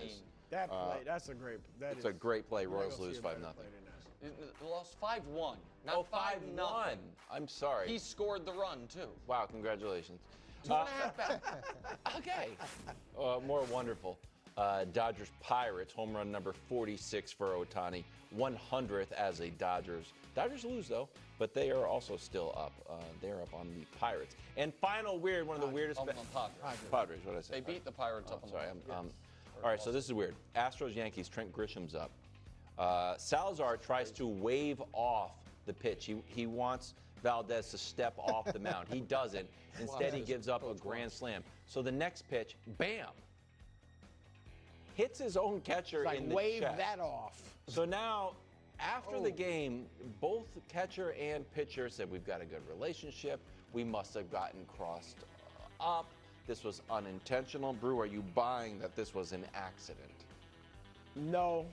is. That play, that's a great. It's a great play. Royals lose 5-0. They lost 5-1, not 5-1. I'm sorry. He scored the run too. Wow, congratulations. 2.5 back. Okay. More wonderful. Dodgers Pirates, home run number 46 for Ohtani, 100th as a Dodgers. Dodgers lose though, but they are also still up. They're up on the Pirates. And final weird, one of the weirdest. Padres. What did I say? They beat the Pirates up. Sorry. All right, so this is weird. Astros Yankees. Trent Grisham's up. Salazar tries to wave off the pitch. He wants Valdez to step off the mound. He doesn't. Instead, he gives up a grand slam. So the next pitch, bam, hits his own catcher in the wave chest. that off. So now, after the game, both catcher and pitcher said, we've got a good relationship. We must have gotten crossed up. This was unintentional. Brew, are you buying that this was an accident? No.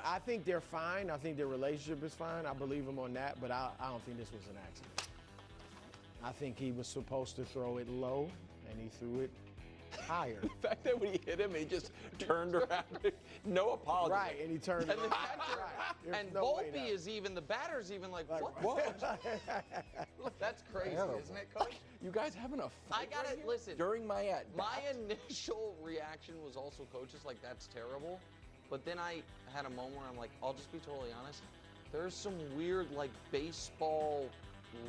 I think they're fine. I think their relationship is fine. I believe him on that, but I don't think this was an accident. I think he was supposed to throw it low, and he threw it higher. The fact that when he hit him, he just turned around, no apology. Right, and he turned And the around. catcher, Right. and no way Volpe is even, the batter's even like, what? That's crazy, isn't it, Coach? You guys having a fight? I got it. Listen. During my at My initial reaction was also, coaches, like, that's terrible. But then I had a moment where I'm like, I'll just be totally honest. There's some weird, like, baseball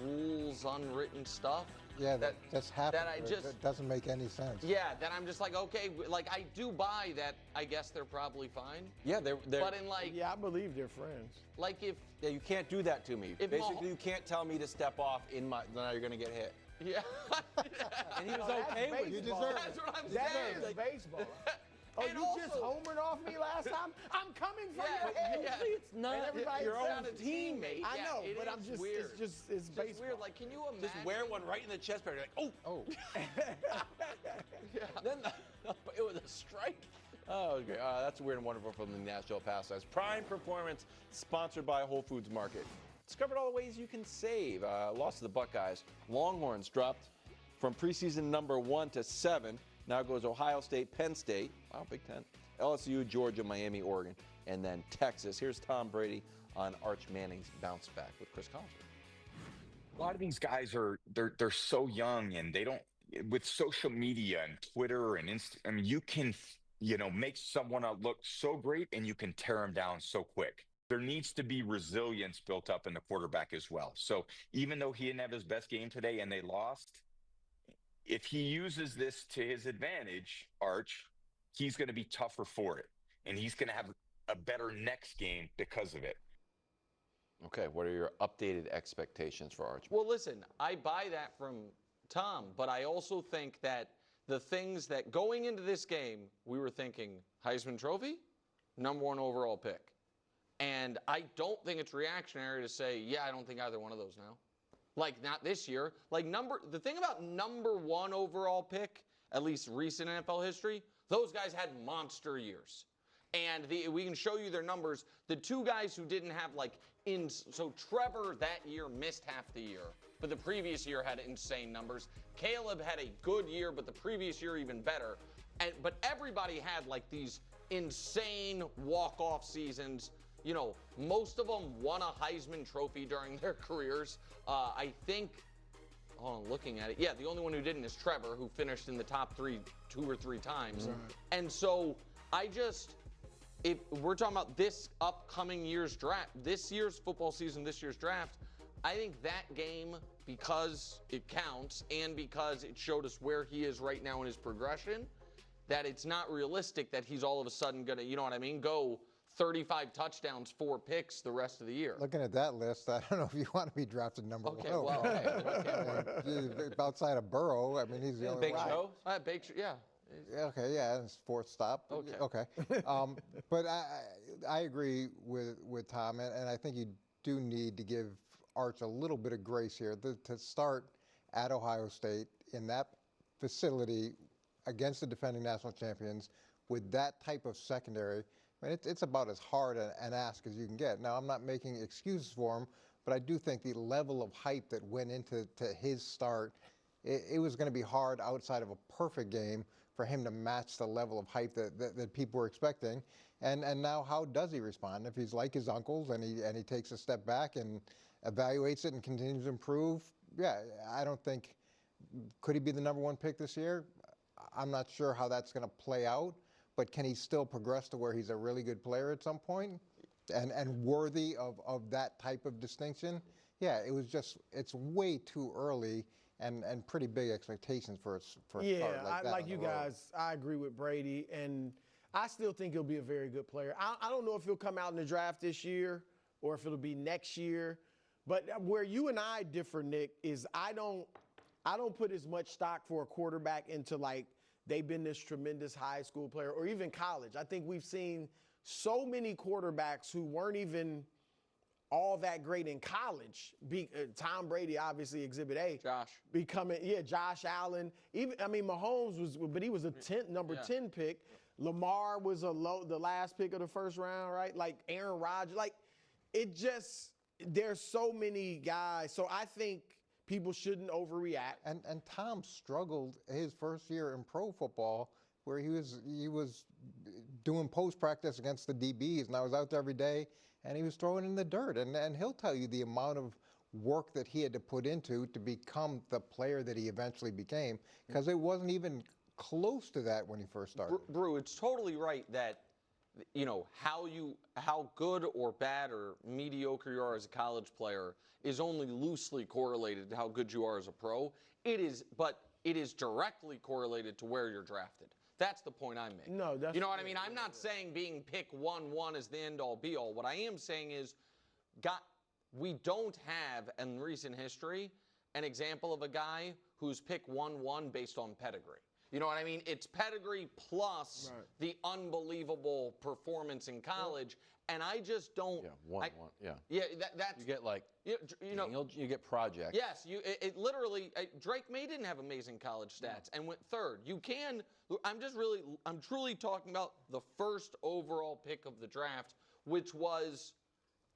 rules, unwritten stuff. Yeah, that's happened. That I just, it doesn't make any sense. Yeah, that I'm just like, okay, like, I do buy that. I guess they're probably fine. Yeah, they're. But in like, yeah, I believe they're friends. Like if. Yeah, you can't do that to me. Basically, you can't tell me to step off in my. Now you're gonna get hit. Yeah. And he was okay with it. You deserve That's what I'm That saying. is baseball. Oh, And you also, just homered off me last time? I'm coming for Yeah, your head. yeah. It's not your own teammate. I know, it but I'm is just, weird. it's It's baseball. weird. Like, can you imagine? Just wear one right in the chest area. Like, oh. Yeah. Then it was a strike. Oh, okay. That's weird and wonderful from the Nashville Pastimes. Prime Performance, sponsored by Whole Foods Market. Discovered all the ways you can save. Lost to the Buckeyes. Longhorns dropped from preseason number 1 to 7. Now goes Ohio State, Penn State. Wow, Big Ten. LSU, Georgia, Miami, Oregon, and then Texas. Here's Tom Brady on Arch Manning's bounce back with Chris Collinsworth. A lot of these guys they're so young, and they don't, with social media and Twitter and I mean, you can, make someone look so great, and you can tear them down so quick. There needs to be resilience built up in the quarterback as well. So even though he didn't have his best game today and they lost, if he uses this to his advantage, Arch, he's going to be tougher for it. And he's going to have a better next game because of it. Okay, what are your updated expectations for Arch? Well, listen, I buy that from Tom, but I also think that the things that going into this game, we were thinking Heisman Trophy, number 1 overall pick. And I don't think it's reactionary to say, yeah, I don't think either one of those now. Like, not this year. Like, the thing about number 1 overall pick, at least recent NFL history, those guys had monster years. And we can show you their numbers. The two guys who didn't have, so Trevor that year missed half the year, but the previous year had insane numbers. Caleb had a good year, but the previous year even better. But everybody had, these insane walk-off seasons. Most of them won a Heisman Trophy during their careers. I think, looking at it, yeah, the only one who didn't is Trevor, who finished in the top 3 2 or 3 times. Right. And so if we're talking about this upcoming year's draft, this year's football season, this year's draft, I think that game, because it counts and because it showed us where he is right now in his progression, that it's not realistic that he's all of a sudden going to, go 35 touchdowns, 4 picks the rest of the year. Looking at that list, I don't know if you want to be drafted number 1. Well, okay. Outside of Burrow, I mean, he's the only one. Big Show, yeah. Okay, yeah, it's 4th stop. Okay. But I agree with Tom, and I think you do need to give Arch a little bit of grace here to start at Ohio State in that facility against the defending national champions with that type of secondary. I mean, it's about as hard an ask as you can get. Now, I'm not making excuses for him, but I do think the level of hype that went into his start, it was going to be hard outside of a perfect game for him to match the level of hype that people were expecting. And now how does he respond? If he's like his uncles and he takes a step back and evaluates it and continues to improve, yeah, I don't think, could he be the #1 pick this year? I'm not sure how that's going to play out, but can he still progress to where he's a really good player at some point and worthy of that type of distinction? Yeah, it's way too early and pretty big expectations for a start like that. Like you guys, I agree with Brady, and I still think he'll be a very good player. I don't know if he'll come out in the draft this year or if it'll be next year, but where you and I differ, Nick, is I don't put as much stock for a quarterback into like they've been this tremendous high school player or even college. I think we've seen so many quarterbacks who weren't even all that great in college. Tom Brady, obviously, Exhibit A. Josh Allen. Mahomes but he was a number 10 pick. Lamar was the last pick of the first round, right? Like Aaron Rodgers. Like, there's so many guys. So I think people shouldn't overreact. And Tom struggled his first year in pro football, where he was doing post practice against the DBs, and I was out there every day, and he was throwing in the dirt. And he'll tell you the amount of work that he had to put into to become the player that he eventually became, because it wasn't even close to that when he first started. Brew, it's totally right that, how good or bad or mediocre you are as a college player is only loosely correlated to how good you are as a pro. But it is directly correlated to where you're drafted. That's the point I'm making. No, that's, you know what I mean? I'm not saying being pick 1-1 is the end-all be-all. What I am saying is, we don't have, in recent history, an example of a guy who's pick 1-1 based on pedigree. You know what I mean? It's pedigree plus the unbelievable performance in college, and I just don't. Yeah, 1-1. Yeah, that's. You get like. You get projects. Yes, it literally. Drake May didn't have amazing college stats and went third. You can. I'm truly talking about the first overall pick of the draft, which was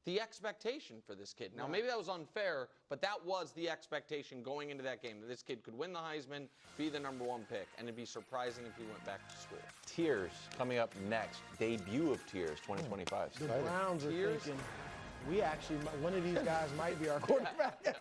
the expectation for this kid. Now, maybe that was unfair, but that was the expectation going into that game, that this kid could win the Heisman, be the #1 pick, and it'd be surprising if he went back to school. Tears coming up next. Debut of Tears 2025. The Browns are thinking, one of these guys might be our quarterback.